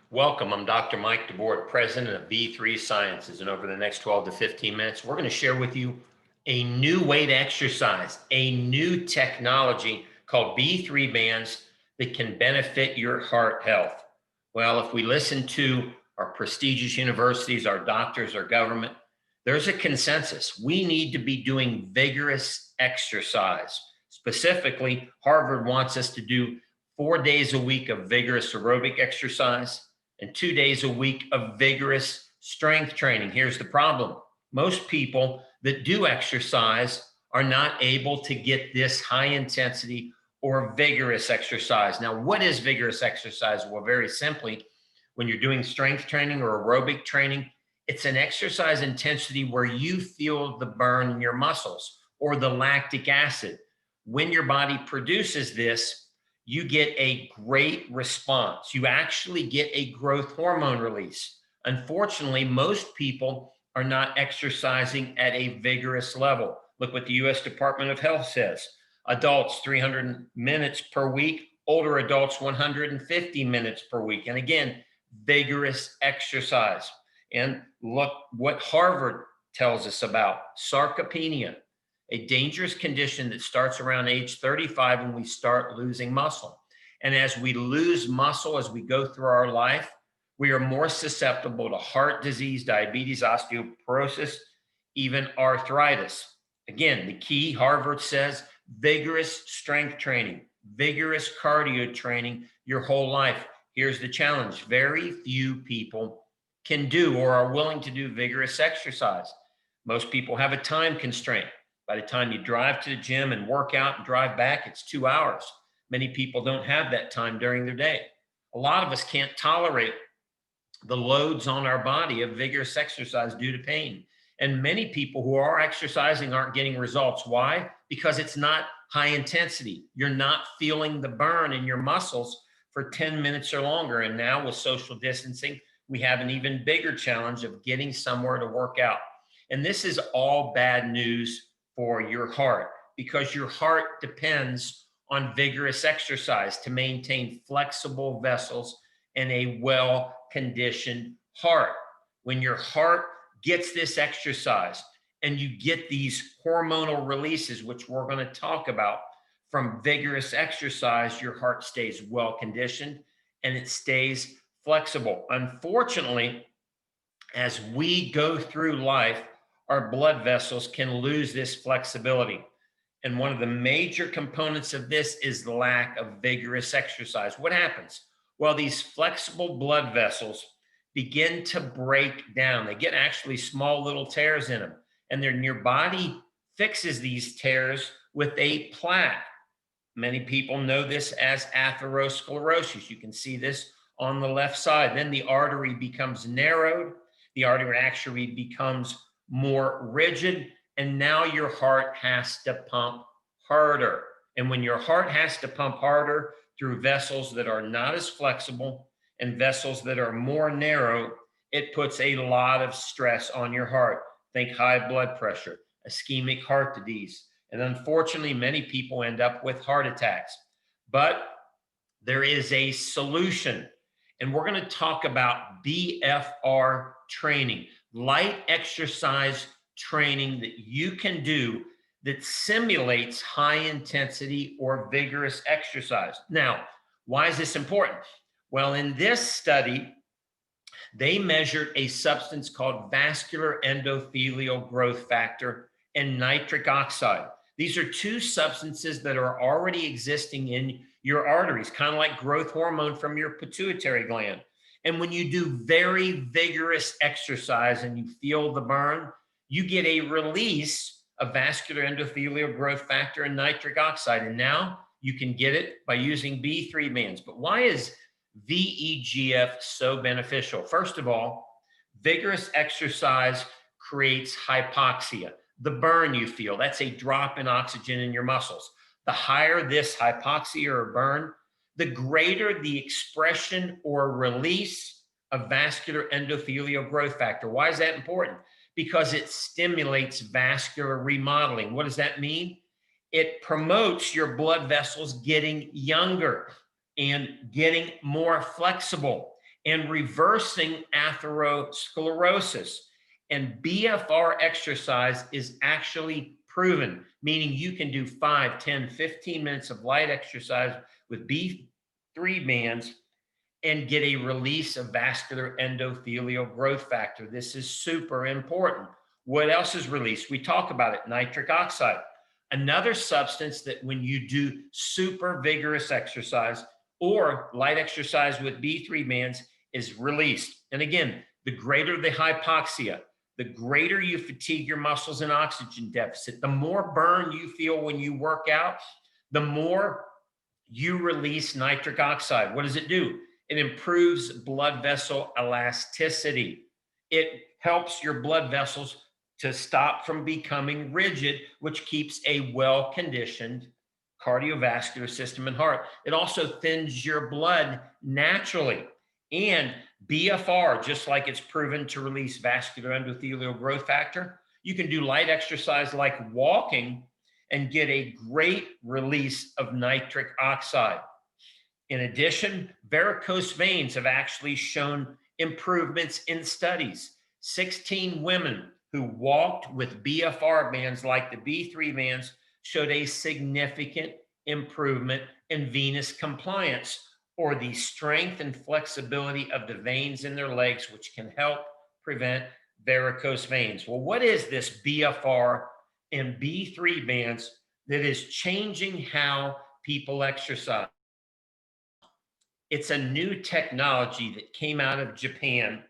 Welcome. I'm Dr. Mike DeBoer, president of V3 Sciences. And over the next 12 to 15 minutes, we're going to share with you a new way to exercise, a new technology called V3 bands that can benefit your heart health. Well, if we listen to our prestigious universities, our doctors, our government, there's a consensus. We need to be doing vigorous exercise. Specifically, Harvard wants us to do 4 days a week of vigorous aerobic exercise and 2 days a week of vigorous strength training. Here's the problem. Most people that do exercise are not able to get this high intensity or vigorous exercise. Now, what is vigorous exercise? Well, very simply, when you're doing strength training or aerobic training, it's an exercise intensity where you feel the burn in your muscles or the lactic acid. When your body produces this, you get a great response. You actually get a growth hormone release. Unfortunately, most people are not exercising at a vigorous level. Look what the US Department of Health says. Adults, 300 minutes per week. Older adults, 150 minutes per week. And again, vigorous exercise. And look what Harvard tells us about sarcopenia, a dangerous condition that starts around age 35 when we start losing muscle. And as we lose muscle, as we go through our life, we are more susceptible to heart disease, diabetes, osteoporosis, even arthritis. Again, the key, Harvard says, vigorous strength training, vigorous cardio training your whole life. Here's the challenge. Very few people can do or are willing to do vigorous exercise. Most people have a time constraint. By the time you drive to the gym and work out and drive back, it's 2 hours. Many people don't have that time during their day. A lot of us can't tolerate the loads on our body of vigorous exercise due to pain. And many people who are exercising aren't getting results. Why? Because it's not high intensity. You're not feeling the burn in your muscles for 10 minutes or longer. And now with social distancing, we have an even bigger challenge of getting somewhere to work out. And this is all bad news for your heart, because your heart depends on vigorous exercise to maintain flexible vessels and a well-conditioned heart. When your heart gets this exercise and you get these hormonal releases, which we're going to talk about from vigorous exercise, your heart stays well-conditioned and it stays flexible. Unfortunately, as we go through life, our blood vessels can lose this flexibility. And one of the major components of this is the lack of vigorous exercise. What happens? Well, these flexible blood vessels begin to break down. They get actually small little tears in them. And your body fixes these tears with a plaque. Many people know this as atherosclerosis. You can see this on the left side. Then the artery becomes narrowed. The artery actually becomes more rigid, and now your heart has to pump harder. And when your heart has to pump harder through vessels that are not as flexible and vessels that are more narrow, it puts a lot of stress on your heart. Think high blood pressure, ischemic heart disease, and unfortunately, many people end up with heart attacks. But there is a solution, and we're going to talk about BFR training. Light exercise training that you can do that simulates high intensity or vigorous exercise. Now, why is this important? Well, in this study, they measured a substance called vascular endothelial growth factor and nitric oxide. These are two substances that are already existing in your arteries, kind of like growth hormone from your pituitary gland. And when you do very vigorous exercise and you feel the burn, you get a release of vascular endothelial growth factor and nitric oxide. And now you can get it by using V3 bands. But why is VEGF so beneficial? First of all, vigorous exercise creates hypoxia. The burn you feel, that's a drop in oxygen in your muscles. The higher this hypoxia or burn, the greater the expression or release of vascular endothelial growth factor. Why is that important? Because it stimulates vascular remodeling. What does that mean? It promotes your blood vessels getting younger and getting more flexible. and reversing atherosclerosis. And BFR exercise is actually proven, meaning you can do 5, 10, 15 minutes of light exercise with B3 bands and get a release of vascular endothelial growth factor. This is super important. What else is released? We talk about it, nitric oxide, another substance that when you do super vigorous exercise or light exercise with B3 bands is released. And again, the greater the hypoxia, the greater you fatigue your muscles in oxygen deficit, the more burn you feel when you work out, the more you release nitric oxide. What does it do? It improves blood vessel elasticity. It helps your blood vessels to stop from becoming rigid, which keeps a well-conditioned cardiovascular system and heart. It also thins your blood naturally. And BFR, just like it's proven to release vascular endothelial growth factor, you can do light exercise like walking and get a great release of nitric oxide. In addition, varicose veins have actually shown improvements in studies. 16 women who walked with BFR bands like the B3 bands showed a significant improvement in venous compliance, or the strength and flexibility of the veins in their legs, which can help prevent varicose veins. Well, what is this BFR and B3 bands that is changing how people exercise? It's a new technology that came out of Japan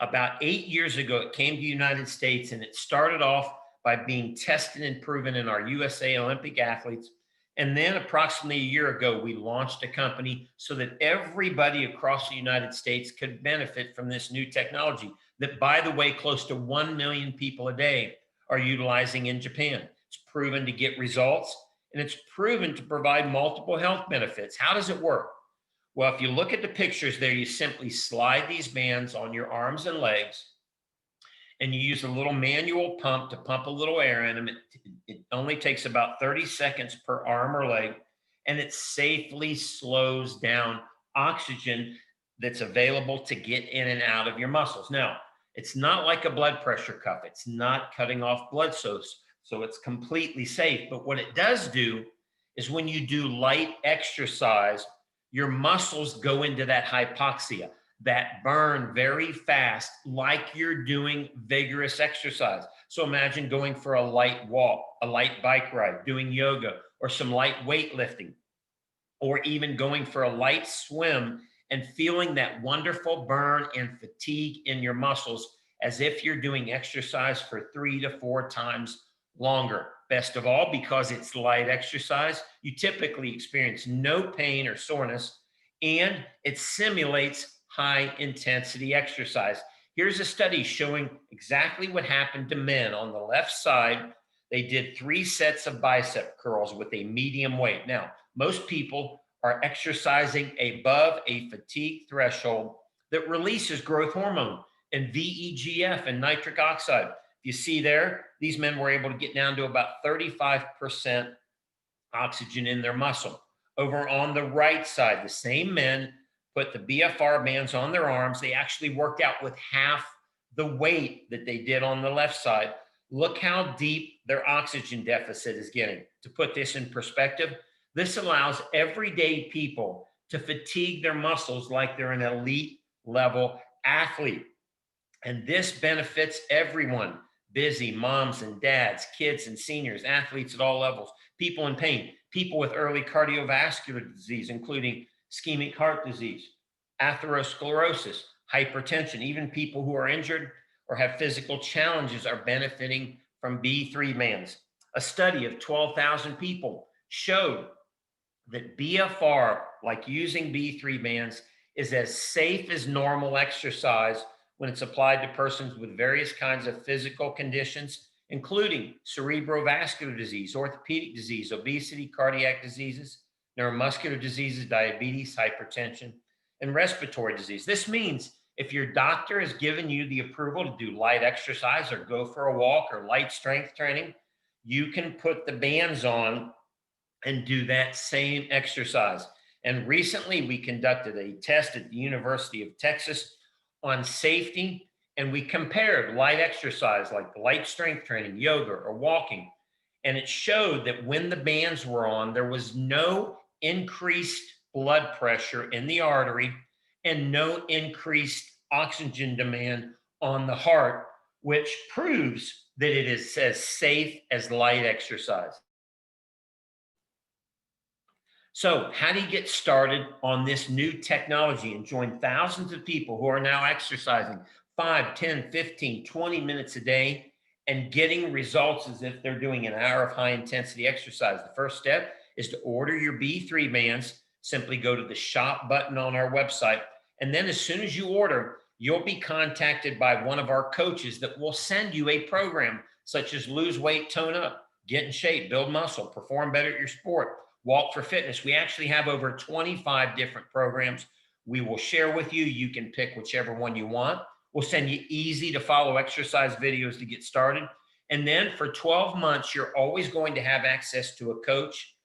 about 8 years ago. It came to the United States, and it started off by being tested and proven in our USA Olympic athletes. And then approximately a year ago, we launched a company so that everybody across the United States could benefit from this new technology that, by the way, close to 1 million people a day are utilizing in Japan. It's proven to get results, and it's proven to provide multiple health benefits. How does it work? Well, if you look at the pictures there, you simply slide these bands on your arms and legs, and you use a little manual pump to pump a little air in them. It only takes about 30 seconds per arm or leg, and it safely slows down oxygen that's available to get in and out of your muscles. Now, it's not like a blood pressure cuff. It's not cutting off blood source, so it's completely safe. But what it does do is when you do light exercise, your muscles go into that hypoxia, that burn very fast, like you're doing vigorous exercise. So imagine going for a light walk, a light bike ride, doing yoga, or some light weightlifting, or even going for a light swim and feeling that wonderful burn and fatigue in your muscles as if you're doing exercise for 3 to 4 times longer. Best of all, because it's light exercise, you typically experience no pain or soreness, and it simulates high intensity exercise. Here's a study showing exactly what happened to men. On the left side, they did 3 sets of bicep curls with a medium weight. Now, most people are exercising above a fatigue threshold that releases growth hormone and VEGF and nitric oxide. You see there, these men were able to get down to about 35% oxygen in their muscle. Over on the right side, the same men put the BFR bands on their arms. They actually worked out with half the weight that they did on the left side. Look how deep their oxygen deficit is getting. To put this in perspective, this allows everyday people to fatigue their muscles like they're an elite level athlete. And this benefits everyone: busy moms and dads, kids and seniors, athletes at all levels, people in pain, people with early cardiovascular disease, including ischemic heart disease, atherosclerosis, hypertension. Even people who are injured or have physical challenges are benefiting from B3 bands. A study of 12,000 people showed that BFR, like using B3 bands, is as safe as normal exercise when it's applied to persons with various kinds of physical conditions, including cerebrovascular disease, orthopedic disease, obesity, cardiac diseases, neuromuscular diseases, diabetes, hypertension, and respiratory disease. This means if your doctor has given you the approval to do light exercise or go for a walk or light strength training, you can put the bands on and do that same exercise. And recently we conducted a test at the University of Texas on safety, and we compared light exercise like light strength training, yoga, or walking. And it showed that when the bands were on, there was no increased blood pressure in the artery and no increased oxygen demand on the heart, which proves that it is as safe as light exercise. So, how do you get started on this new technology and join thousands of people who are now exercising 5, 10, 15, 20 minutes a day and getting results as if they're doing an hour of high intensity exercise? The first step is to order your B3 bands. Simply go to the shop button on our website. And then, as soon as you order, you'll be contacted by one of our coaches that will send you a program such as lose weight, tone up, get in shape, build muscle, perform better at your sport, walk for fitness. We actually have over 25 different programs we will share with you. You can pick whichever one you want. We'll send you easy to follow exercise videos to get started. And then for 12 months, you're always going to have access to a coach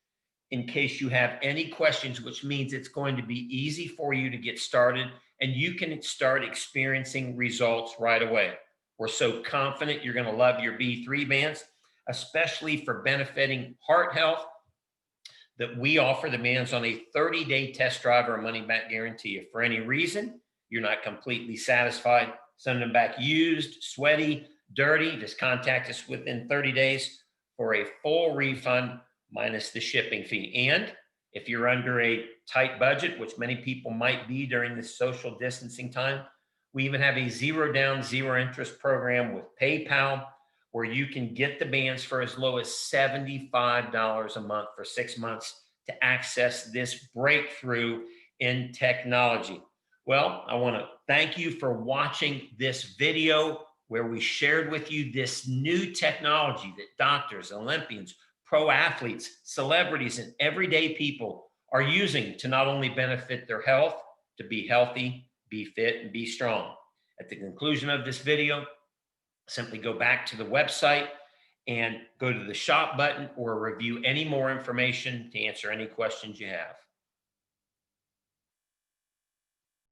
in case you have any questions, which means it's going to be easy for you to get started and you can start experiencing results right away. We're so confident you're going to love your B3 bands, especially for benefiting heart health, that we offer the bands on a 30-day test drive or a money-back guarantee. If for any reason you're not completely satisfied, send them back used, sweaty, dirty, just contact us within 30 days for a full refund minus the shipping fee. And if you're under a tight budget, which many people might be during this social distancing time, we even have a 0 down, 0 interest program with PayPal, where you can get the bands for as low as $75 a month for 6 months to access this breakthrough in technology. Well, I want to thank you for watching this video where we shared with you this new technology that doctors, Olympians, pro athletes, celebrities, and everyday people are using to not only benefit their health, to be healthy, be fit, and be strong. At the conclusion of this video, simply go back to the website and go to the shop button or review any more information to answer any questions you have.